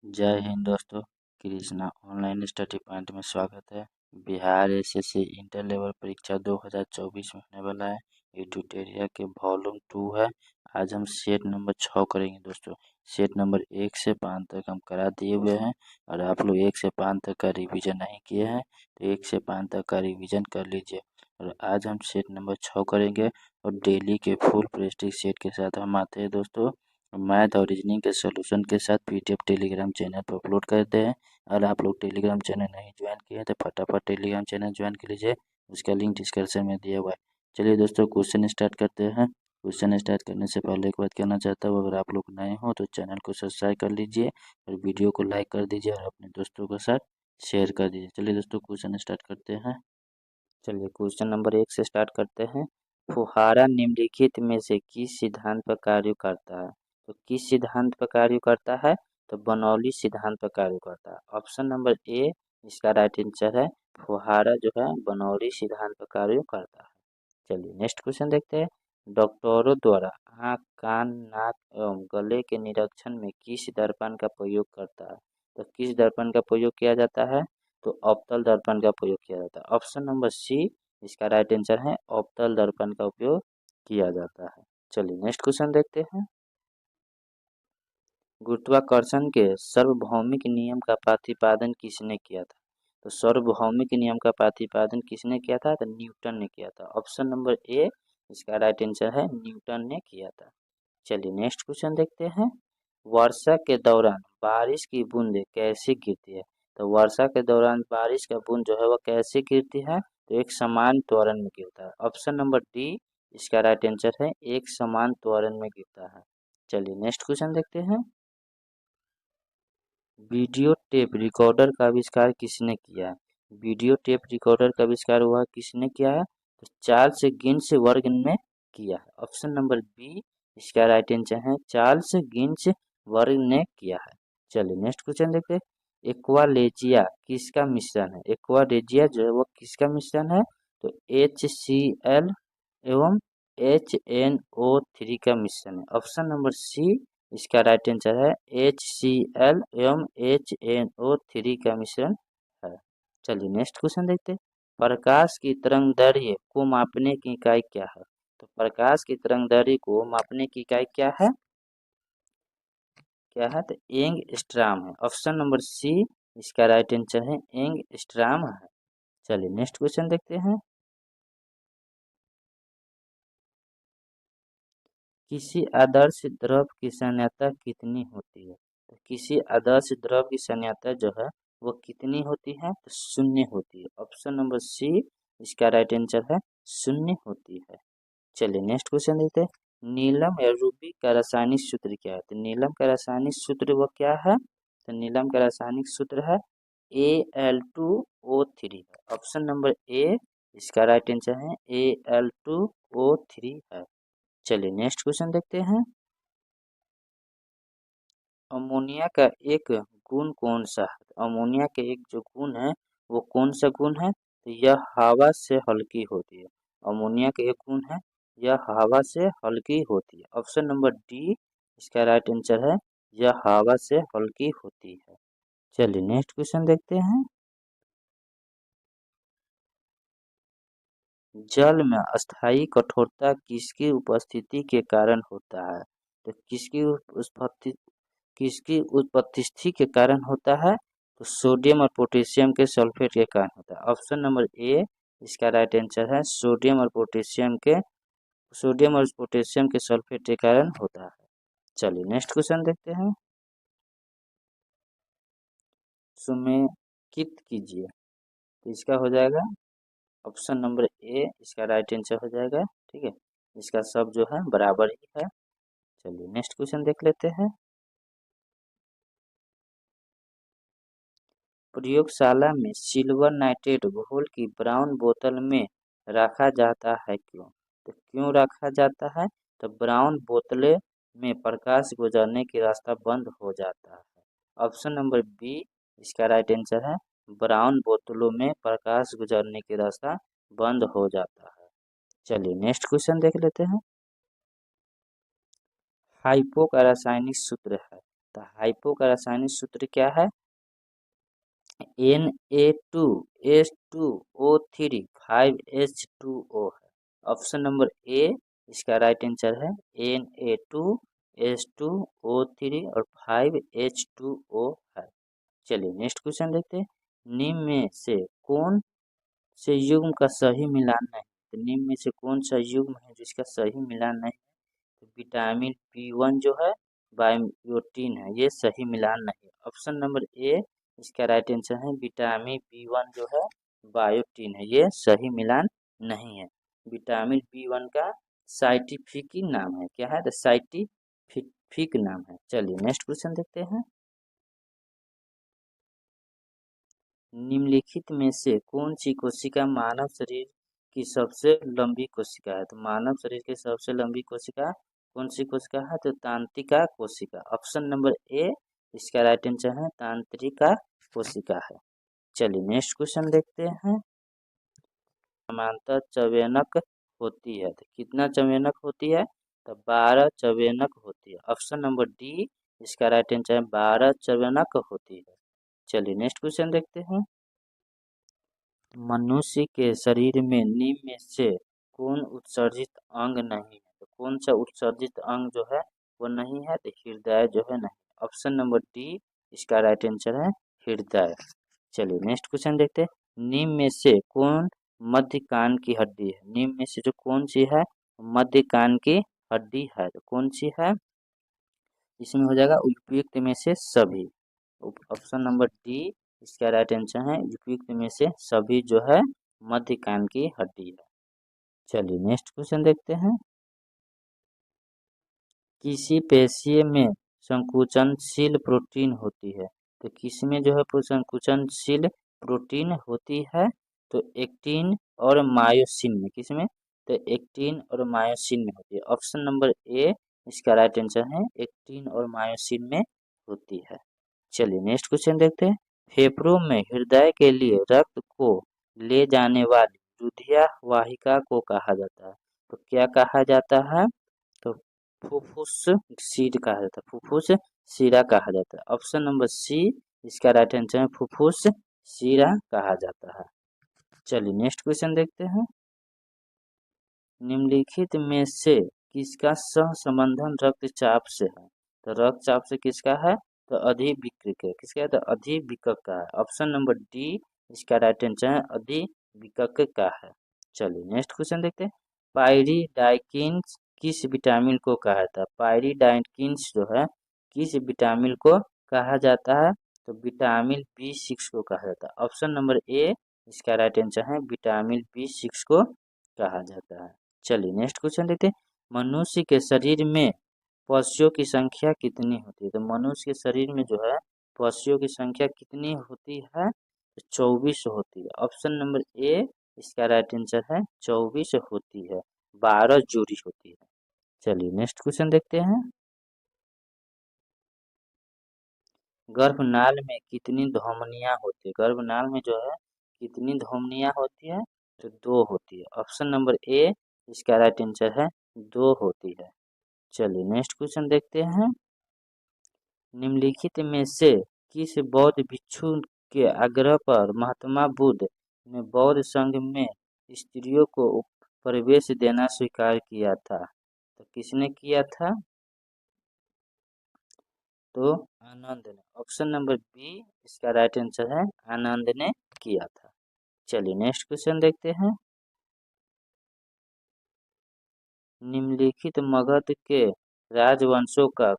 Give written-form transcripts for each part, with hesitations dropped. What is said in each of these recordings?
जय हिंद दोस्तों। Krishna online study point में स्वागत है। बिहार एसएससी इंटर लेवल परीक्षा 2024 में होने वाला है। ये ट्यूटोरियल के वॉल्यूम 2 है। आज हम सेट नंबर 6 करेंगे दोस्तों। सेट नंबर 1 से 5 तक हम करा दिए हुए हैं और आप लोग 1 से 5 तक का रिवीजन नहीं किए हैं तो 1 से 5 तक का रिवीजन कर लीजिए। और आज हम सेट नंबर 6 करेंगे और डेली के फुल प्रेस्टिज सेट के साथ हम आते हैं दोस्तों। मैथ और रीजनिंग के सॉल्यूशन के साथ पीडीएफ टेलीग्राम चैनल पर अपलोड करते हैं। और आप लोग टेलीग्राम चैनल नहीं ज्वाइन किए हैं तो फटाफट टेलीग्राम चैनल ज्वाइन कर लीजिए। उसका लिंक डिस्क्रिप्शन में दिया हुआ है। चलिए दोस्तों क्वेश्चन स्टार्ट करते हैं। क्वेश्चन स्टार्ट करने से पहले एक बात कहना चाहता हूँ, अगर आप लोग नए हो तो चैनल को सब्सक्राइब कर लीजिए और वीडियो को लाइक कर दीजिए और अपने दोस्तों के साथ शेयर कर दीजिए। चलिए दोस्तों क्वेश्चन स्टार्ट करते हैं। चलिए क्वेश्चन नंबर 1 से स्टार्ट करते हैं। फुहारा निम्नलिखित में से किस सिद्धांत पर कार्य करता है? तो किस सिद्धांत पर कार्य करता है? तो बर्नौली सिद्धांत पर कार्य करता है। ऑप्शन नंबर ए इसका राइट आंसर है। फुहारा जो है बर्नौली सिद्धांत पर कार्य करता है। चलिए नेक्स्ट क्वेश्चन देखते हैं। डॉक्टरों द्वारा आँख, कान, नाक एवं गले के निरीक्षण में किस दर्पण का प्रयोग करता है? तो किस दर्पण का प्रयोग किया जाता है? तो अवतल दर्पण का प्रयोग किया जाता है। ऑप्शन नंबर सी इसका राइट आंसर है। अवतल दर्पण का उपयोग किया जाता है। चलिए नेक्स्ट क्वेश्चन देखते हैं। गुरुत्वाकर्षण के सार्वभौमिक नियम का प्रतिपादन किसने किया था? तो सार्वभौमिक नियम का प्रतिपादन किसने किया था? तो न्यूटन ने किया था। ऑप्शन नंबर ए इसका राइट आंसर है। न्यूटन ने किया था। चलिए नेक्स्ट क्वेश्चन देखते हैं। वर्षा के दौरान बारिश की बूंदें कैसे गिरती है? तो वर्षा के दौरान बारिश का बूंद जो है वह कैसे गिरती है? तो एक समान त्वरण में गिरता है। ऑप्शन नंबर डी इसका राइट आंसर है। एक समान त्वरण में गिरता है। चलिए नेक्स्ट क्वेश्चन देखते हैं। वीडियो टेप रिकॉर्डर का आविष्कार किसने किया है? वीडियो टेप रिकॉर्डर का आविष्कार हुआ किसने किया है? तो चार्ल्स गिन्स वर्ग ने किया है। ऑप्शन नंबर बी इसका राइट आंसर है। चार्ल्स गिन्स वर्ग ने किया है। चलिए नेक्स्ट क्वेश्चन देखते हैं। एक्वालेजिया किसका मिश्रण है? एक्वालेजिया जो है वो किसका मिश्रण है? तो HCl एवं HNO3 का मिश्रण है। ऑप्शन नंबर सी इसका राइट आंसर है। HCl एवं HNO3 का मिश्रण है। चलिए नेक्स्ट क्वेश्चन देखते हैं। प्रकाश की तरंगदैर्घ्य को मापने की इकाई क्या है? तो प्रकाश की तरंगदैर्घ्य को मापने की इकाई क्या है? क्या है? तो एंगस्ट्राम है। ऑप्शन नंबर सी इसका राइट आंसर है। एंगस्ट्राम है। चलिए नेक्स्ट क्वेश्चन देखते हैं। किसी आदर्श द्रव की सांद्रता कितनी होती है? तो किसी आदर्श द्रव की सांद्रता जो है वो कितनी होती है? तो शून्य होती है। ऑप्शन नंबर सी इसका राइट आंसर है। शून्य होती है। चलिए नेक्स्ट क्वेश्चन देखते हैं। नीलम या रूबी का रासायनिक सूत्र क्या है? तो नीलम का रासायनिक सूत्र वो क्या है? तो नीलम का रासायनिक सूत्र है Al2O3 है। ऑप्शन नंबर ए इसका राइट आंसर है। Al2O3 है। चलिए नेक्स्ट क्वेश्चन देखते हैं। अमोनिया का एक गुण कौन सा है? अमोनिया के एक जो गुण है वो कौन सा गुण है? तो यह हवा से हल्की होती है। अमोनिया का एक गुण है यह हवा से हल्की होती है। ऑप्शन नंबर डी इसका राइट आंसर है। यह हवा से हल्की होती है। चलिए नेक्स्ट क्वेश्चन देखते हैं। जल में अस्थायी कठोरता किसकी उपस्थिति के कारण होता है? तो किसकी उपस्थिति के कारण होता है? तो सोडियम और पोटेशियम के सल्फेट के कारण होता है। ऑप्शन नंबर ए इसका राइट आंसर है। सोडियम और पोटेशियम के सल्फेट के कारण होता है। चलिए नेक्स्ट क्वेश्चन देखते हैं। सुमेकित कीजिए। तो इसका हो जाएगा ऑप्शन नंबर ए इसका राइट आंसर हो जाएगा। ठीक है, इसका सब जो है बराबर ही है। चलिए नेक्स्ट क्वेश्चन देख लेते हैं। प्रयोगशाला में सिल्वर नाइट्रेट घोल की ब्राउन बोतल में रखा जाता है क्यों? तो क्यों रखा जाता है? तो ब्राउन बोतलें में प्रकाश गुजरने की रास्ता बंद हो जाता है। ऑप्शन नंबर बी इसका राइट आंसर है। ब्राउन बोतलों में प्रकाश गुजरने की रास्ता बंद हो जाता है। चलिए नेक्स्ट क्वेश्चन देख लेते हैं। हाइपो का रासायनिक सूत्र है। तो हाइपो का रासायनिक सूत्र क्या है? Na2S2O3 5H2O है। ऑप्शन नंबर ए इसका राइट आंसर है। Na2S2O3 और 5H2O है। चलिए नेक्स्ट क्वेश्चन देखते हैं। निम्न में से कौन से युग्म का सही मिलान नहीं? तो निम्न में से कौन सा युग्म है जिसका सही मिलान नहीं? तो विटामिन B1 जो है बायोटीन है, ये सही मिलान नहीं। ऑप्शन नंबर ए इसका राइट आंसर है। विटामिन B1 जो है बायोटीन है, ये सही मिलान नहीं है। विटामिन B1 का साइंटिफिक नाम है क्या है? तो साइंटिफिक नाम है। चलिए नेक्स्ट क्वेश्चन देखते हैं। निम्नलिखित में से कौन सी कोशिका मानव शरीर की सबसे लंबी कोशिका है? तो मानव शरीर की सबसे लंबी कोशिका कौन सी कोशिका है? तो तांत्रिका कोशिका। ऑप्शन नंबर ए इसका राइट आंसर है। तांत्रिका कोशिका है। चलिए नेक्स्ट क्वेश्चन देखते हैं। समांतर चौबेनक होती है तो कितना चौबेनक होती है? तो 12 चौबेनक होती है। ऑप्शन नंबर डी इसका राइट आंसर है। 12 चौबेनक होती है। चलिए नेक्स्ट क्वेश्चन देखते हैं। मनुष्य के शरीर में निम्न में से कौन उत्सर्जित अंग नहीं है? तो कौन सा उत्सर्जित अंग जो है वो नहीं है? तो हृदय जो है नहीं। ऑप्शन नंबर डी इसका राइट आंसर है हृदय। चलिए नेक्स्ट क्वेश्चन देखते हैं। निम्न में से कौन मध्य कान की हड्डी है? निम्न में से जो कौन सी है मध्य कान की हड्डी है? तो कौन सी है? इसमें हो जाएगा उपयुक्त में से सभी। ऑप्शन नंबर डी इसका राइट आंसर है। उपयुक्त में से सभी जो है मध्य कान की हड्डी है। चलिए नेक्स्ट क्वेश्चन देखते हैं। किसी पेशीय में संकुचनशील प्रोटीन होती है? तो किस में जो है संकुचनशील प्रोटीन होती है? तो एक्टिन और मायोसिन में। किस में? तो एक्टिन और मायोसिन में होती है। ऑप्शन नंबर ए इसका राइट आंसर है। एक्टिन और मायोसिन में होती है। चलिए नेक्स्ट क्वेश्चन देखते हैं। फेफड़ों में हृदय के लिए रक्त को ले जाने वाली दुधिया वाहिका को कहा जाता है? तो क्या कहा जाता है? तो फुफ्फुस सीड कहा जाता है। फुफ्फुस सीरा कहा जाता है। ऑप्शन नंबर सी इसका राइट आंसर है। फुफ्फुस सीरा कहा जाता है। चलिए नेक्स्ट क्वेश्चन देखते हैं। निम्नलिखित में से किसका सहसंबंधन रक्तचाप से है? तो रक्तचाप से किसका है? तो अधिविकृत है। किसका है? तो अधिविकक का है। ऑप्शन नंबर डी इसका राइट आंसर है। अधिविकक का है। चलिए नेक्स्ट क्वेश्चन देखते हैं। पायरिडाइकिन्स किस विटामिन को कहा जाता है? पायरिडाइकिन्स जो है किस विटामिन को कहा जाता है? तो विटामिन B6 को कहा जाता है। ऑप्शन नंबर ए इसका राइट आंसर है। विटामिन B6 को कहा जाता है। चलिए नेक्स्ट क्वेश्चन देखते हैं। मनुष्य के शरीर में पसलियों की संख्या कितनी होती है? तो मनुष्य के शरीर में जो है पसलियों की संख्या कितनी होती है? तो 24 होती है। ऑप्शन नंबर ए इसका राइट आंसर है। 24 होती है। 12 जोड़ी होती है। चलिए नेक्स्ट क्वेश्चन देखते हैं। गर्भनाल में कितनी धमनियां होती है? गर्भनाल में जो है कितनी धमनियां होती है? तो 2 होती है। ऑप्शन नंबर ए इसका राइट आंसर है। 2 होती है। चलिए नेक्स्ट क्वेश्चन देखते हैं। निम्नलिखित में से किस बौद्ध भिक्षु के आग्रह पर महात्मा बुद्ध ने बौद्ध संघ में स्त्रियों को प्रवेश देना स्वीकार किया था? तो किसने किया था? तो आनंद ने। ऑप्शन नंबर बी इसका राइट आंसर है। आनंद ने किया था। चलिए नेक्स्ट क्वेश्चन देखते हैं। निम्नलिखित मगध के राजवंशों का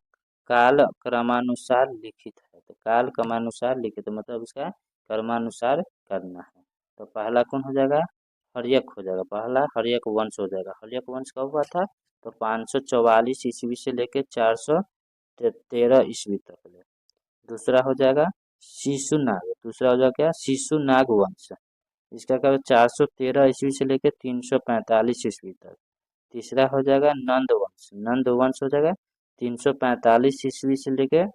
काल क्रमानुसार लिखित है? तो काल क्रमानुसार लिखित मतलब इसका क्रमानुसार करना है। तो पहला कौन हो जाएगा? हर्यक हो जाएगा। पहला हर्यक वंश हो जाएगा। हर्यक वंश कब हुआ था? तो 544 ईस्वी से लेकर 413 ईस्वी तक। दूसरा हो जाएगा शिशुनाग। दूसरा हो जाएगा क्या? शिशुनाग वंश। इसका क्या? 413 ईस्वी से लेकर 345 ईस्वी तक। तीसरा हो जाएगा नंद वंश। नंद वंश हो जाएगा 345 ईस्वी से लेकर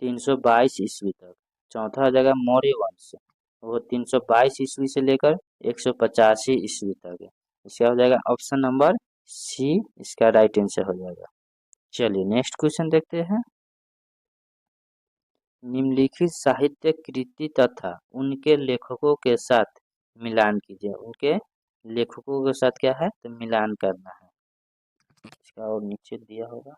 322 ईस्वी तक। चौथा हो जाएगा मौर्य वंश। वो 322 ईस्वी से लेकर 185 ईस्वी तक है। इसका हो जाएगा ऑप्शन नंबर सी इसका राइट आंसर हो जाएगा। चलिए नेक्स्ट क्वेश्चन देखते हैं। निम्नलिखित साहित्य कृति तथा उनके लेखकों के साथ मिलान कीजिए। उनके लेखकों के साथ क्या है, तो मिलान करना है। इसका और नीचे दिया होगा।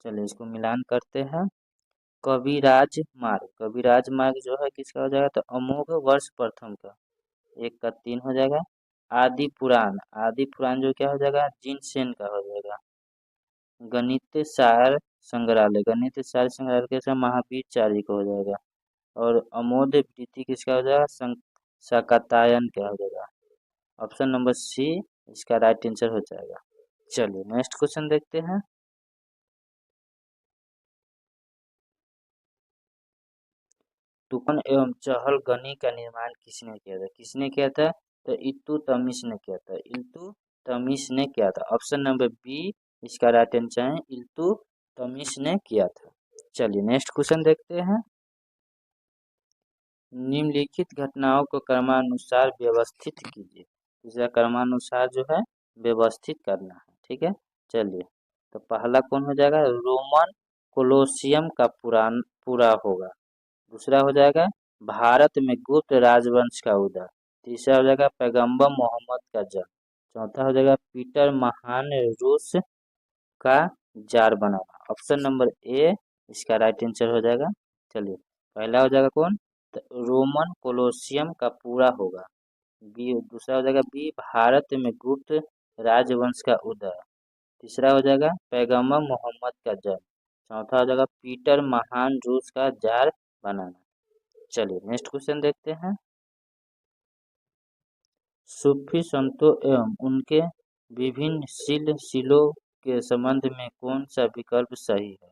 चलिए इसको मिलान करते हैं। कविराज मार्ग, कविराज मार्ग जो है किसका हो जाएगा, तो अमोघ वर्ष प्रथम का, एक का 3 हो जाएगा। आदि पुराण, आदि पुराण जो क्या हो जाएगा, जिनसेन का हो जाएगा। गणित सार संग्रहालय, गणित सार संग्रहालय कैसा, महावीर चारी का हो जाएगा। और अमोद प्रीति किसका हो जाएगा, शाकतायन का हो जाएगा। ऑप्शन नंबर सी इसका राइट आंसर हो जाएगा। चलिए नेक्स्ट क्वेश्चन देखते हैं। तुकन एवं चहलगनी का निर्माण किसने किया था, किसने किया था, तो इल्तुतमिश ने किया था, इल्तुतमिश ने किया था। ऑप्शन नंबर बी इसका राइट आंसर है, इल्तुतमिश ने किया था। चलिए नेक्स्ट क्वेश्चन देखते हैं। निम्नलिखित घटनाओं को क्रमानुसार व्यवस्थित कीजिए। इसका क्रमानुसार जो है व्यवस्थित करना है, ठीक है। चलिए तो पहला कौन हो जाएगा, रोमन कोलोसियम का पूरा होगा। दूसरा हो जाएगा भारत में गुप्त राजवंश का उदय। तीसरा हो जाएगा पैगंबर मोहम्मद का जन्म। चौथा हो जाएगा पीटर महान रूस का jar banana. Option number A इसका राइट आंसर हो जाएगा। चलिए पहला हो जाएगा कौन, तो रोमन कोलोसियम का पूरा होगा। बी, दूसरा हो जाएगा बी भारत में गुप्त राजवंश का उदय। तीसरा हो जाएगा पैगंबर मोहम्मद का जन्म। चौथा हो जाएगा पीटर महान रूस का जार बनाना। चलिए नेक्स्ट क्वेश्चन देखते हैं। सूफी संतों एवं उनके विभिन्न शिलों के संबंध में कौन सा विकल्प सही है,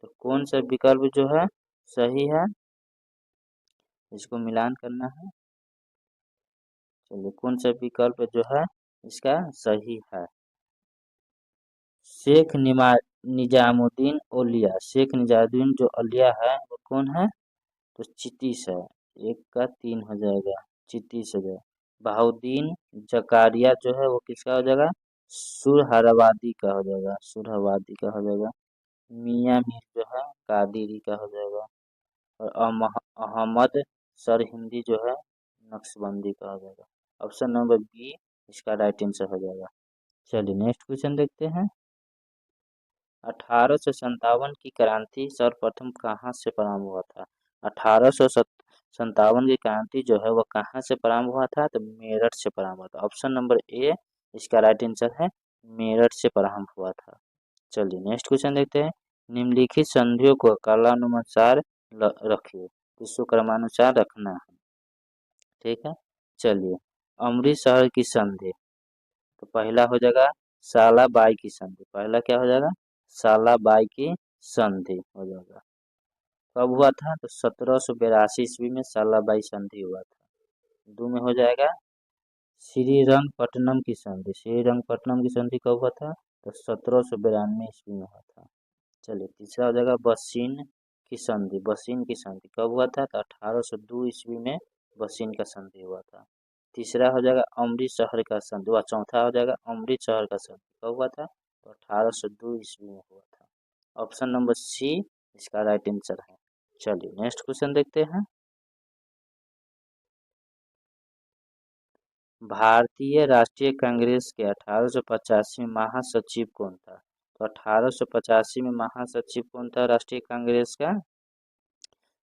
तो कौन सा विकल्प जो है सही है, इसको मिलान करना है। चलिए कौन सा विकल्प जो है इसका सही है। शेख निजामुद्दीन औलिया, शेख निजामुद्दीन जो औलिया है वो कौन है, तो चितीस है, एक का 3 हो जाएगा, चितीस हो जाएगा। बहाउद्दीन जकारिया जो है वो किसका हो जाएगा, सुरहरावादी का हो जाएगा, सुरहरावादी का हो जाएगा। मियाँ मीर जो है कादिरी का हो जाएगा। और अहमद सरहिंदी जो है नक्शबंदी का हो जाएगा। ऑप्शन नंबर बी इसका राइट आंसर हो जाएगा। चलिए नेक्स्ट क्वेश्चन देखते हैं। 1857 की क्रांति सर्वप्रथम कहाँ से प्रारंभ हुआ था। 1857 की क्रांति जो है वह कहाँ से प्रारंभ हुआ था, तो मेरठ से प्रारंभ हुआ था। ऑप्शन नंबर ए इसका राइट आंसर है, मेरठ से प्रारंभ हुआ था। चलिए नेक्स्ट क्वेश्चन देखते हैं। निम्नलिखित संधियों को कालानुसार रखिए, इसको क्रमानुसार रखना है, ठीक है। चलिए अमृतसर की संधि, तो पहला हो जाएगा सालाबाई की संधि। पहला क्या हो जाएगा, सालाबाई की संधि हो जाएगा। कब हुआ था, तो 1782 ईस्वी में सालाबाई संधि हुआ था। दो में हो जाएगा श्रीरंगपट्टनम की संधि। श्रीरंगपट्टनम की संधि कब हुआ था, तो 1792 ईस्वी में हुआ था। चलिए तीसरा हो जाएगा बसीन की संधि। बसीन की संधि कब हुआ था, तो 1802 ईस्वी में बसीन का संधि हुआ था। तीसरा हो जाएगा अमृतसर का संधि, व चौथा हो जाएगा अमृतसर का संधि कब हुआ था, तो 1802 ईस्वी में हुआ था। ऑप्शन नंबर सी इसका राइट आंसर है। चलिए नेक्स्ट क्वेश्चन देखते हैं। भारतीय राष्ट्रीय कांग्रेस के 1885 में महासचिव कौन था, तो 1885 में महासचिव कौन था राष्ट्रीय कांग्रेस का,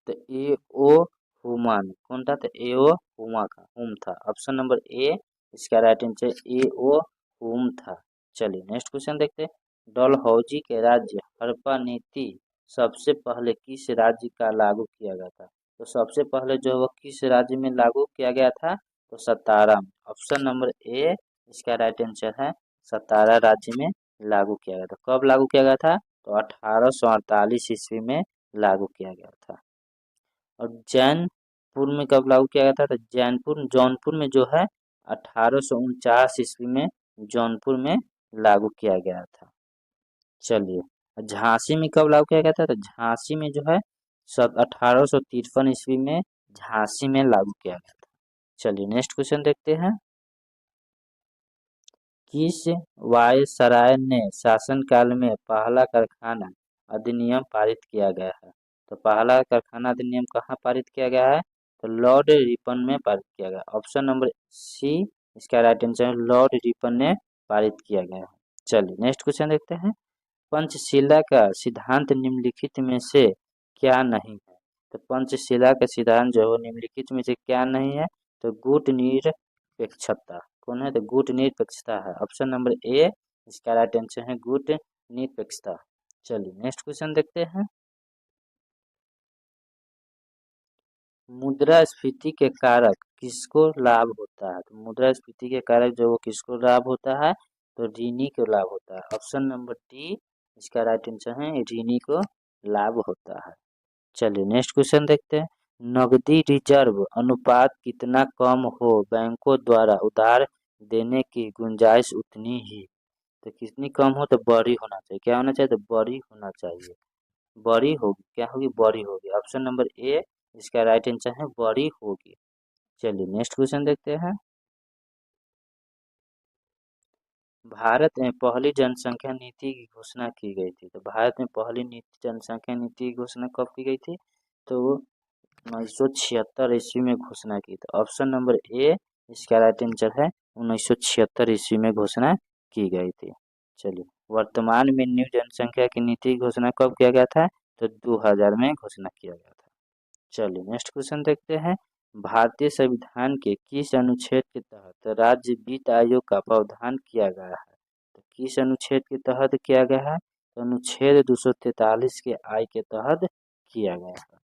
तो ए ओ हुमान कौन था, तो ए ओ हुमा का हुम था। ऑप्शन नंबर ए इसका राइट आंसर ए ओ हुम था। चलिए नेक्स्ट क्वेश्चन देखते हैं। डलहौजी के राज्य हड़प्पा नीति सबसे पहले किस राज्य का लागू किया गया था, तो सबसे पहले जो वो किस राज्य में लागू किया गया था, तो सतारा में। ऑप्शन नंबर ए इसका राइट आंसर है, सतारा राज्य में लागू किया गया था। कब लागू किया गया था, तो 1848 ईस्वी में लागू किया गया था। और जैनपुर में कब लागू किया गया था, तो जौनपुर में जो है 1849 ईस्वी में जौनपुर में लागू किया गया था। चलिए झांसी में कब लागू किया गया था, तो झांसी में जो है 1853 ईस्वी में झांसी में लागू किया गया था। चलिए नेक्स्ट क्वेश्चन देखते हैं। किस वायसराय ने शासनकाल में पहला कारखाना अधिनियम पारित किया गया है? तो पहला कारखाना अधिनियम कहाँ पारित किया गया है? तो लॉर्ड रिपन में पारित किया गया। ऑप्शन नंबर सी इसका राइट आंसर है, लॉर्ड रिपन ने पारित किया गया है। चलिए नेक्स्ट क्वेश्चन देखते हैं। पंचशीला का सिद्धांत निम्नलिखित में से क्या नहीं है? तो पंचशीला का सिद्धांत जो है निम्नलिखित में से क्या नहीं है? तो गुट निरपेक्षता कौन है? तो गुट निरपेक्षता है। ऑप्शन नंबर ए इसका राइट आंसर है गुट निरपेक्षता। चलिए नेक्स्ट क्वेश्चन देखते हैं। मुद्रास्फीति के कारक किसको लाभ होता है? तो मुद्रास्फीति के कारक जो वो किसको लाभ होता है? तो ऋणी को लाभ होता है। ऑप्शन नंबर डी इसका राइट आंसर है ऋणी को लाभ होता है। चलिए नेक्स्ट क्वेश्चन देखते हैं। नकदी रिजर्व अनुपात कितना कम हो बैंकों द्वारा उधार देने की गुंजाइश उतनी ही। तो कितनी कम हो? तो बड़ी होना चाहिए। क्या होना चाहिए? तो बड़ी होना चाहिए। बड़ी होगी, क्या होगी? बड़ी होगी। ऑप्शन नंबर ए इसका राइट आंसर है बड़ी होगी। चलिए नेक्स्ट क्वेश्चन देखते हैं। भारत में पहली जनसंख्या नीति की घोषणा की गई थी। तो भारत में पहली जनसंख्या नीति की घोषणा कब की गई थी? तो 1976 ईस्वी में घोषणा की। तो ऑप्शन नंबर ए इसका राइट आंसर है 1976 ईस्वी में घोषणा की गई थी। चलिए वर्तमान में न्यू जनसंख्या की नीति की घोषणा कब किया गया था? तो 2000 में घोषणा किया गया था। चलिए नेक्स्ट क्वेश्चन देखते हैं। भारतीय संविधान के किस अनुच्छेद के तहत राज्य वित्त आयोग का प्रावधान किया गया है? तो किस अनुच्छेद के तहत किया गया है? तो अनुच्छेद 243 के आई के तहत किया गया है।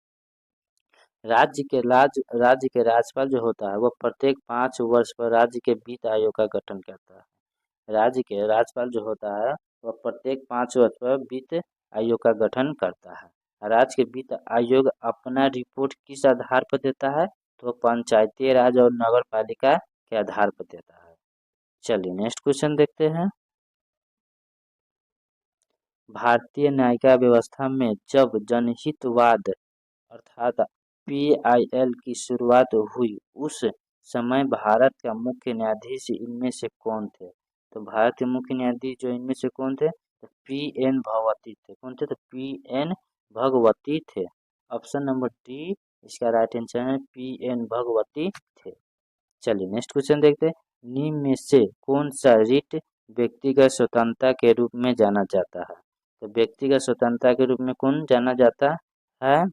राज्य के राज्यपाल जो होता है वह प्रत्येक 5 वर्ष पर राज्य के वित्त आयोग का गठन करता है। राज्य के राज्यपाल जो होता है वह प्रत्येक 5 वर्ष पर वित्त आयोग का गठन करता है। राज्य के वित्त आयोग अपना रिपोर्ट किस आधार पर देता है? तो पंचायती राज और नगर पालिका के आधार पर देता है। चलिए नेक्स्ट क्वेश्चन देखते हैं। भारतीय न्यायिक व्यवस्था में जब जनहितवाद अर्थात PIL की शुरुआत हुई उस समय भारत का मुख्य न्यायाधीश इनमें से कौन थे? तो भारत के मुख्य न्यायाधीश जो इनमें से कौन थे? तो PN भगवती थे। कौन थे? तो PN भगवती थे। ऑप्शन नंबर डी इसका राइट आंसर है PN भगवती थे। चलिए नेक्स्ट क्वेश्चन देखते हैं। निम्न में से कौन सा रिट व्यक्तिगत स्वतंत्रता के रूप में जाना जाता है? तो व्यक्तिगत स्वतंत्रता के रूप में कौन जाना जाता है?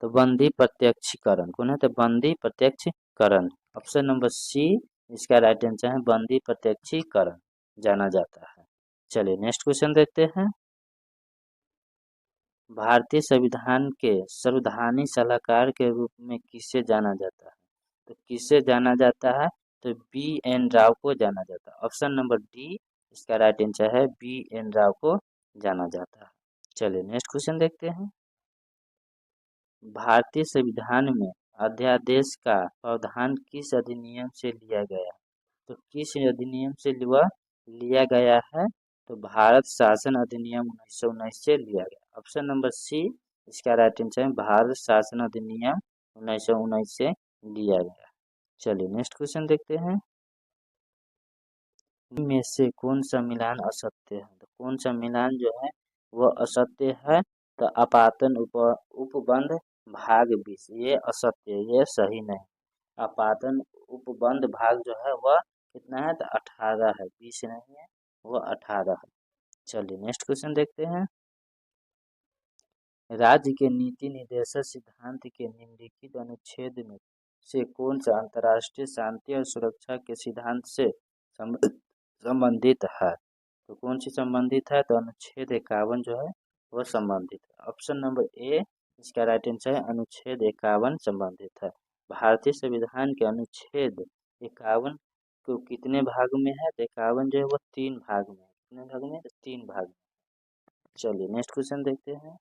तो बंदी प्रत्यक्षीकरण कौन है? तो बंदी प्रत्यक्षीकरण। ऑप्शन नंबर सी इसका राइट आंसर है बंदी प्रत्यक्षीकरण जाना जाता है। चलिए नेक्स्ट क्वेश्चन देखते हैं। भारतीय संविधान के संवैधानिक सलाहकार के रूप में किसे जाना जाता है? तो किसे जाना जाता है? तो BN राव को जाना जाता है। ऑप्शन नंबर डी इसका राइट आंसर है BN राव को जाना जाता है। चलिए नेक्स्ट क्वेश्चन देखते हैं। भारतीय संविधान में अध्यादेश का प्रावधान किस अधिनियम से लिया गया? तो किस अधिनियम से लिया गया है? तो भारत शासन अधिनियम 1919 से लिया गया। ऑप्शन नंबर सी इसका राइट आंसर है भारत शासन अधिनियम 1919 से लिया गया। चलिए नेक्स्ट क्वेश्चन देखते हैं। में से कौन सा मिलान असत्य है? तो कौन सा मिलान जो है वह असत्य है? तो आपातन उपबंध भाग 20 ये असत्य, ये सही नहीं। आपातन उपबंध भाग जो है वह कितना है? तो 18 है, 20 नहीं है, वह 18 है। चलिए नेक्स्ट क्वेश्चन देखते हैं। राज्य के नीति निर्देशक सिद्धांत के निम्नलिखित अनुच्छेद में से कौन सा अंतर्राष्ट्रीय शांति और सुरक्षा के सिद्धांत से संबंधित है? तो कौन सी संबंधित है? तो अनुच्छेद 51 जो है वह संबंधित है। ऑप्शन नंबर ए इसका राइट आंसर है अनुच्छेद 51 संबंधित है। भारतीय संविधान के अनुच्छेद 51 को कितने भाग में है? तो 51 जो है वो 3 भाग में है। कितने भाग में? 3 भाग में। चलिए नेक्स्ट क्वेश्चन देखते हैं।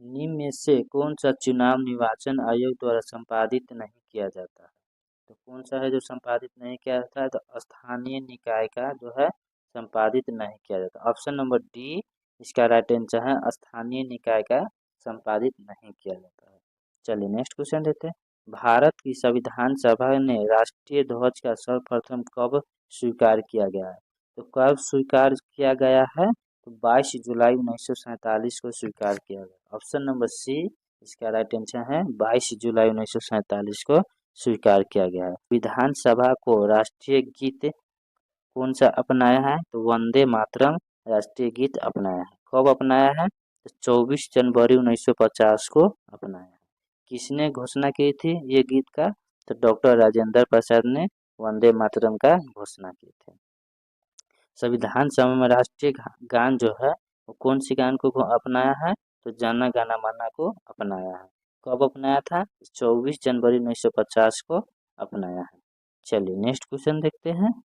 निम्न में से कौन सा चुनाव निर्वाचन आयोग द्वारा संपादित नहीं किया जाता है? तो कौन सा है जो संपादित नहीं किया जाता है? तो स्थानीय निकाय का जो है संपादित नहीं किया जाता। ऑप्शन नंबर डी इसका राइट आंसर है स्थानीय निकाय का संपादित नहीं किया जाता है। चलिए नेक्स्ट क्वेश्चन देते हैं। भारत की संविधान सभा ने राष्ट्रीय ध्वज का सर्वप्रथम कब स्वीकार किया गया है? तो कब स्वीकार किया गया है? तो 22 जुलाई 1947 को स्वीकार किया गया। ऑप्शन नंबर सी इसका राइट आंसर है, 22 जुलाई 1947 को स्वीकार किया गया है। विधानसभा को राष्ट्रीय गीत कौन सा अपनाया है? तो वंदे मातरम राष्ट्रीय गीत अपनाया है। कब अपनाया है? तो 24 जनवरी 1950 को अपनाया है। किसने घोषणा की थी ये गीत का? तो डॉक्टर राजेंद्र प्रसाद ने वंदे मातरम का घोषणा की थी। संविधान सभा में राष्ट्रीय गान जो है वो कौन सी गान को अपनाया है? तो जाना गाना माना को अपनाया है। कब अपनाया था? 24 जनवरी 1950 को अपनाया है। चलिए नेक्स्ट क्वेश्चन देखते हैं।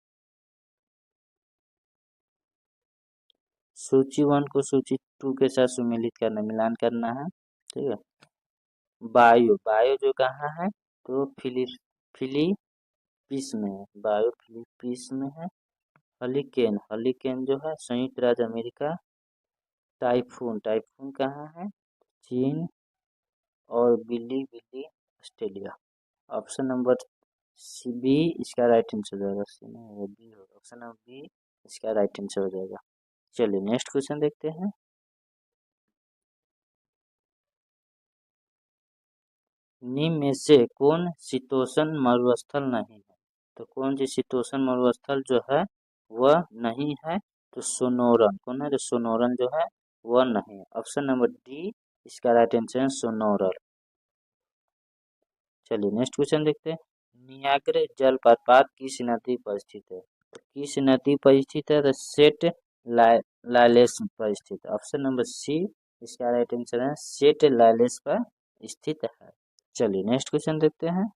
सूची 1 को सूची 2 के साथ सुमेलित करना, मिलान करना है। ठीक है। वायु, वायु जो कहाँ है? तो फिलीपींस में है। वायु फिलीपींस में है। हरिकेन, हरिकेन जो है संयुक्त राज्य अमेरिका। टाइफून, टाइफून कहाँ है? चीन। और बिल्ली, बिल्ली Australia. Option number C B इसका राइट आंसर हो जाएगा। सी नहीं होगा, बी होगा। ऑप्शन नंबर बी इसका राइट आंसर हो जाएगा। चलिए नेक्स्ट क्वेश्चन देखते हैं। निम्न में से कौन शीतोष्ण मरुस्थल नहीं है? तो कौन सी शीतोष्ण मरुस्थल जो है वह नहीं है? तो सोनोरन, कौन है? तो सोनोरन जो है वह नहीं है। ऑप्शन नंबर डी इसका राइट आंसर है, सोनोरल। चलिए नेक्स्ट क्वेश्चन देखते हैं। नियाग्रा जलप्रपात किस नदी पर स्थित है? तो किस नदी पर स्थित है? तो सेट लाइलेस पर स्थित है। ऑप्शन नंबर सी इसका राइट आंसर है, सेट लाइलेस पर स्थित है। चलिए नेक्स्ट क्वेश्चन देखते हैं।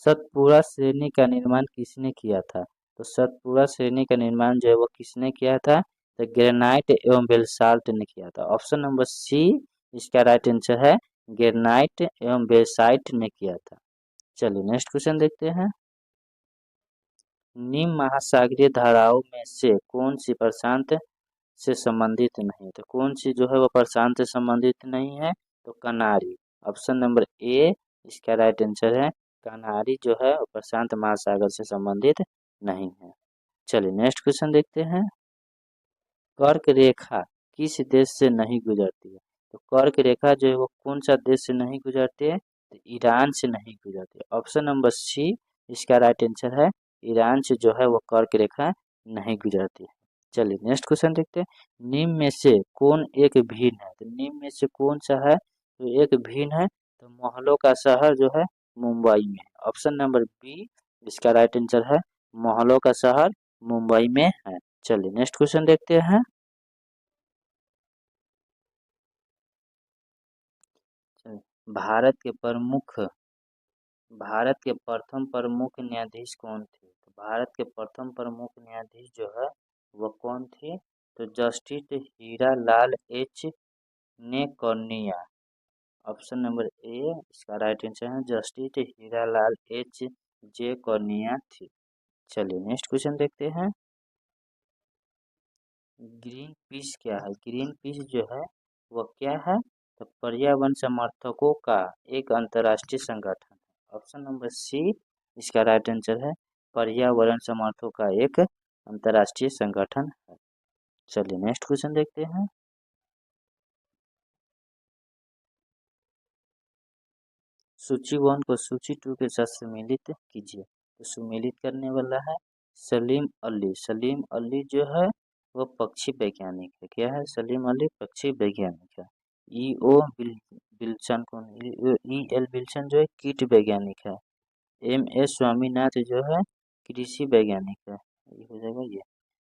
सतपुरा श्रेणी का निर्माण किसने किया था? तो सतपुरा श्रेणी का निर्माण जो है वो किसने किया था? तो ग्रेनाइट एवं बेसाल्ट ने किया था। ऑप्शन नंबर सी इसका राइट आंसर है, ग्रेनाइट एवं बेसाल्ट ने किया था। चलिए नेक्स्ट क्वेश्चन देखते हैं। निम्न महासागरीय धाराओं में से कौन सी प्रशांत से संबंधित नहीं है? तो कौन सी जो है वो प्रशांत से संबंधित नहीं है? तो कनारी। ऑप्शन नंबर ए इसका राइट आंसर है, कनारी जो है वो प्रशांत महासागर से संबंधित नहीं है। चलिए नेक्स्ट क्वेश्चन देखते हैं। कर्क रेखा किस देश से नहीं गुजरती है? तो कर्क रेखा जो है वो कौन सा देश से नहीं गुजरती है? तो ईरान से नहीं गुजरती है। ऑप्शन नंबर सी इसका राइट आंसर है, ईरान से जो है वो कर्क रेखा नहीं गुजरती है। चलिए नेक्स्ट क्वेश्चन देखते हैं। निम्न में से कौन एक भिन्न है? तो निम्न में से कौन सा है? तो एक भिन्न है। तो महलों का शहर जो है मुंबई में। ऑप्शन नंबर बी इसका राइट आंसर है, महलों का शहर मुंबई में है। चलिए नेक्स्ट क्वेश्चन देखते हैं। भारत के प्रमुख भारत के प्रथम प्रमुख न्यायाधीश कौन थे? तो भारत के प्रथम प्रमुख न्यायाधीश जो है वह कौन थे? तो जस्टिस हीरा लाल एच ने कौनिया। ऑप्शन नंबर ए इसका राइट आंसर है, justice Hira Lal H J कौनिया थी। चलिए नेक्स्ट क्वेश्चन देखते हैं। ग्रीन पीस क्या है? ग्रीन पीस जो है वह क्या है? तो पर्यावरण समर्थकों का एक अंतर्राष्ट्रीय संगठन है। ऑप्शन नंबर सी इसका राइट आंसर है, पर्यावरण समर्थकों का एक अंतर्राष्ट्रीय संगठन है। चलिए नेक्स्ट क्वेश्चन देखते हैं। सूची 1 को सूची 2 के साथ सम्मिलित कीजिए। तो सम्मिलित करने वाला है सलीम अली। सलीम अली जो है वो पक्षी वैज्ञानिक है। क्या है? सलीम अली पक्षी वैज्ञानिक है। ई ओ विल्सन कौन? ई एल विल्सन जो है कीट वैज्ञानिक है। एम एस स्वामीनाथ जो है कृषि वैज्ञानिक है। ये हो जाएगा ये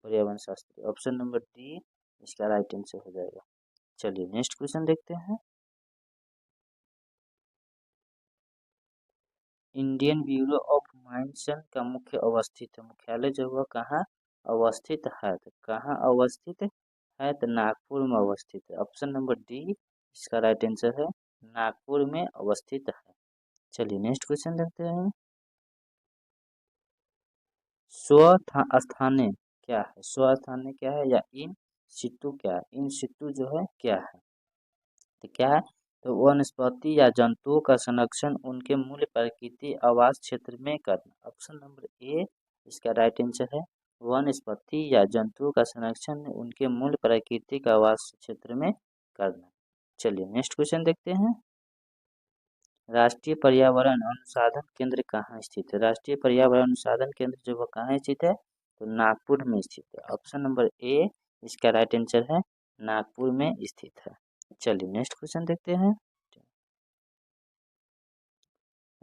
पर्यावरण शास्त्री। ऑप्शन नंबर डी इसका राइट आंसर हो जाएगा। चलिए नेक्स्ट क्वेश्चन देखते हैं। इंडियन ब्यूरो ऑफ माइंस का मुख्य अवस्थित है, मुख्यालय जो वह कहाँ अवस्थित है? तो कहाँ अवस्थित है? तो नागपुर में अवस्थित है। ऑप्शन नंबर डी इसका राइट आंसर है, नागपुर में अवस्थित है। चलिए नेक्स्ट क्वेश्चन देखते हैं। स्थानीय क्या है? स्थानीय क्या है या इन सिटू क्या है? इन सिटू जो है क्या है? तो क्या है? तो वनस्पति या जंतुओं का संरक्षण उनके मूल प्राकृतिक आवास क्षेत्र में करना। ऑप्शन नंबर ए इसका राइट आंसर है। वनस्पति या जंतुओं का संरक्षण उनके मूल प्राकृतिक आवास क्षेत्र में करना। चलिए नेक्स्ट क्वेश्चन देखते हैं। राष्ट्रीय पर्यावरण अनुसंधान केंद्र कहाँ स्थित है? राष्ट्रीय पर्यावरण अनुसंधान केंद्र जो वो कहाँ स्थित है? तो नागपुर में स्थित है। ऑप्शन नंबर ए इसका राइट आंसर है, नागपुर में स्थित है। चलिए नेक्स्ट क्वेश्चन देखते हैं।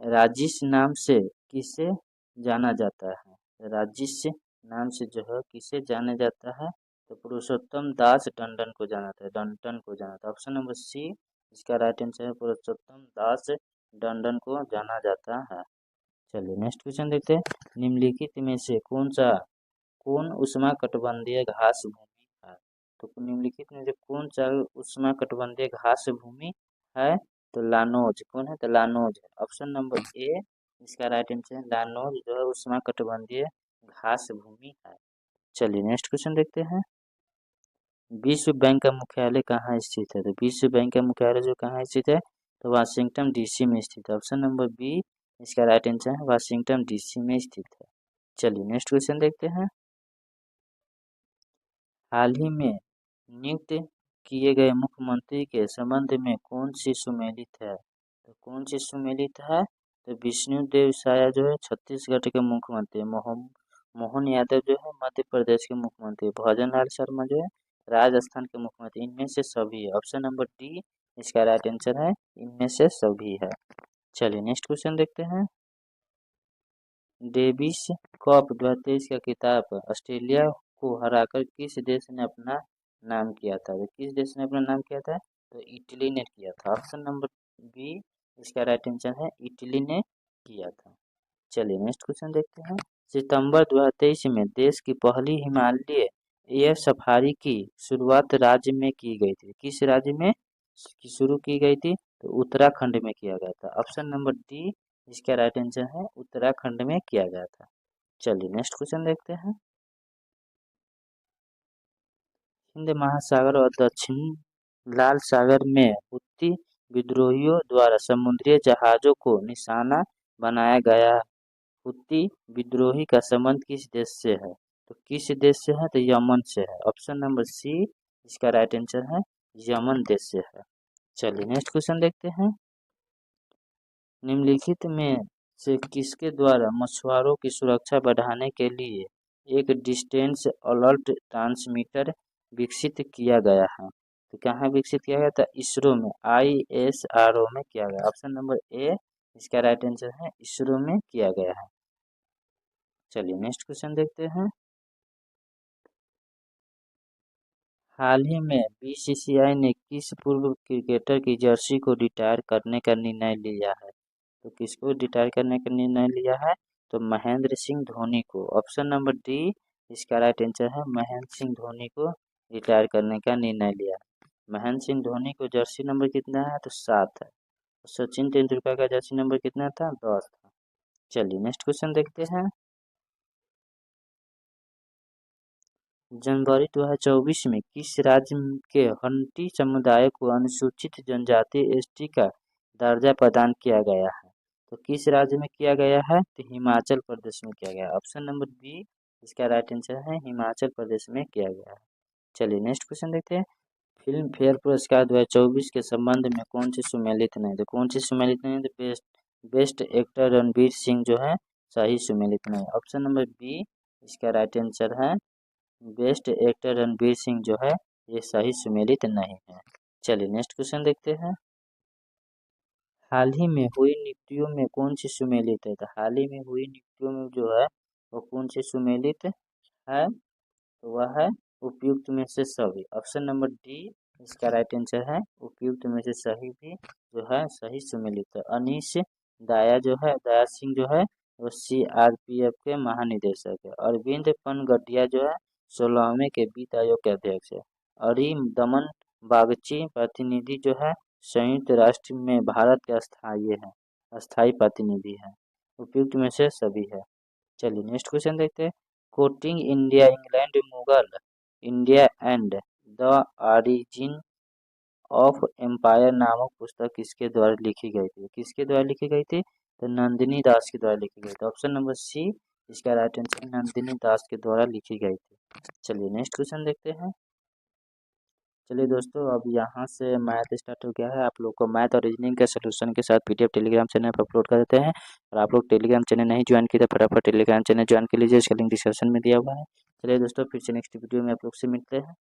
राजिश नाम से किसे जाना जाता है? राजिश नाम से जो है किसे जाना जाता है? तो पुरुषोत्तम दास टंडन को जाना था, टंडन को जाना था। ऑप्शन नंबर सी इसका राइट आंसर है, पुरुषोत्तम दास टंडन को जाना जाता है। चलिए नेक्स्ट क्वेश्चन देखते हैं। निम्नलिखित में से कौन उष्णकटिबंधीय घास भूमि है? तो निम्नलिखित में से कौन सा उष्णकटिबंधीय घास भूमि है? तो लानोज। कौन है? तो लानोज है। ऑप्शन नंबर ए इसका राइट आंसर है, लानोज जो है उष्णकटिबंधीय घास भूमि है। चलिए नेक्स्ट क्वेश्चन देखते हैं। विश्व बैंक का मुख्यालय कहाँ स्थित है? तो विश्व बैंक का मुख्यालय जो कहाँ स्थित है? तो वाशिंगटन डीसी में स्थित है। ऑप्शन नंबर बी इसका राइट आंसर है, वाशिंगटन डीसी में स्थित है। चलिए नेक्स्ट क्वेश्चन देखते हैं। हाल ही में नियुक्त किए गए मुख्यमंत्री के संबंध में कौन सी सुमेलित है? तो कौन सी सुमेलित है? तो विष्णुदेव साया जो है छत्तीसगढ़ के मुख्यमंत्री, मोहन यादव जो है मध्य प्रदेश के मुख्यमंत्री, भजन लाल शर्मा जो है राजस्थान के मुख्यमंत्री, इनमें से सभी है। ऑप्शन नंबर डी इसका राइट आंसर है, इनमें से सभी है। चलिए नेक्स्ट क्वेश्चन देखते हैं। डेविस कप 2023 का खिताब ऑस्ट्रेलिया को हराकर किस देश ने अपना नाम किया था? तो किस देश ने अपना नाम किया था? तो इटली ने किया था। ऑप्शन नंबर बी इसका राइट आंसर है, इटली ने किया था। चलिए नेक्स्ट क्वेश्चन देखते हैं। सितंबर 2023 में देश की पहली हिमालय एयर सफारी की शुरुआत राज्य में की गई थी। किस राज्य में शुरू की गई थी? तो उत्तराखंड में किया गया था। ऑप्शन नंबर डी इसका राइट आंसर है, उत्तराखंड में किया गया था। चलिए नेक्स्ट क्वेश्चन देखते हैं। हिंद महासागर और दक्षिण लाल सागर में हुती विद्रोहियों द्वारा समुद्री जहाजों को निशाना बनाया गया। हुती विद्रोही का संबंध किस देश से है? तो किस देश से है? तो यमन से है। ऑप्शन नंबर सी इसका राइट आंसर है, यमन देश से है। चलिए नेक्स्ट क्वेश्चन देखते हैं। निम्नलिखित में से किसके द्वारा मछुआरों की सुरक्षा बढ़ाने के लिए एक डिस्टेंस अलर्ट ट्रांसमीटर विकसित किया गया है? तो कहाँ विकसित किया गया था? इसरो में, ISRO में किया गया। ऑप्शन नंबर ए इसका राइट आंसर है, इसरो में किया गया है। चलिए नेक्स्ट क्वेश्चन देखते हैं। हाल ही में BCCI ने किस पूर्व क्रिकेटर की जर्सी को रिटायर करने का निर्णय लिया है? तो किसको रिटायर करने का निर्णय लिया है? तो महेंद्र सिंह धोनी को। ऑप्शन नंबर डी इसका राइट आंसर है, महेंद्र सिंह धोनी को रिटायर करने का निर्णय लिया है। महेंद्र सिंह धोनी को जर्सी नंबर कितना है? तो 7 है। सचिन तेंदुलकर का जर्सी नंबर कितना था? 10 था। चलिए नेक्स्ट क्वेश्चन देखते हैं। जनवरी 2024 में किस राज्य के हंटी समुदाय को अनुसूचित जनजाति ST का दर्जा प्रदान किया गया है? तो किस राज्य में किया गया है? तो हिमाचल प्रदेश में किया गया है। ऑप्शन नंबर बी इसका राइट आंसर है, हिमाचल प्रदेश में किया गया है। चलिए नेक्स्ट क्वेश्चन देखते हैं। फिल्म फेयर पुरस्कार 2024 के संबंध में कौन सी सुमेलित नहीं? तो कौन सी सुमेलित नहीं? तो बेस्ट एक्टर रणवीर सिंह जो है सही सुमेलित नहीं। ऑप्शन नंबर बी इसका राइट आंसर है, बेस्ट एक्टर रणवीर सिंह जो है ये सही सुमेलित नहीं है। चलिए नेक्स्ट क्वेश्चन देखते हैं। हाल ही में हुई नियुक्तियों में कौन सी सुमेलित है? तो हाल ही में हुई नियुक्तियों में जो है वो कौन सी सुमेलित है? तो वह है उपयुक्त में से सभी। ऑप्शन नंबर डी इसका राइट आंसर है, उपयुक्त में से सही भी जो है सही सुमेलित है। अनीश दाया जो है, दया सिंह जो है वो CRPF के महानिदेशक है। अरविंद पनगटिया जो है 16वें के वित्त आयोग के अध्यक्ष है। अरिमदमन बागची प्रतिनिधि जो है संयुक्त राष्ट्र में भारत के अस्थायी प्रतिनिधि है। उपयुक्त में से सभी है। चलिए नेक्स्ट क्वेश्चन देखते हैं। कोटिंग India England Mughal India and the origin of empire नामक पुस्तक किसके द्वारा लिखी गई थी? किसके द्वारा लिखी गई थी? तो नंदिनी दास के द्वारा लिखी गई थी। ऑप्शन नंबर सी इसका राइट आंसर नंदिनी दास के द्वारा लिखी गई थी। चलिए नेक्स्ट क्वेश्चन देखते हैं। चलिए दोस्तों, अब यहाँ से मैथ स्टार्ट हो गया है। आप लोग को मैथ और रीजनिंग के सोल्यूशन के साथ पीडीएफ टेलीग्राम चैनल पर अपलोड कर देते हैं। और आप लोग टेलीग्राम चैनल नहीं ज्वाइन किए तो फटाफट टेलीग्राम चैनल ज्वाइन कर लीजिए, इसका लिंक डिस्क्रिप्शन में दिया हुआ है। चलिए दोस्तों, फिर से नेक्स्ट वीडियो में आप लोग से मिलते हैं।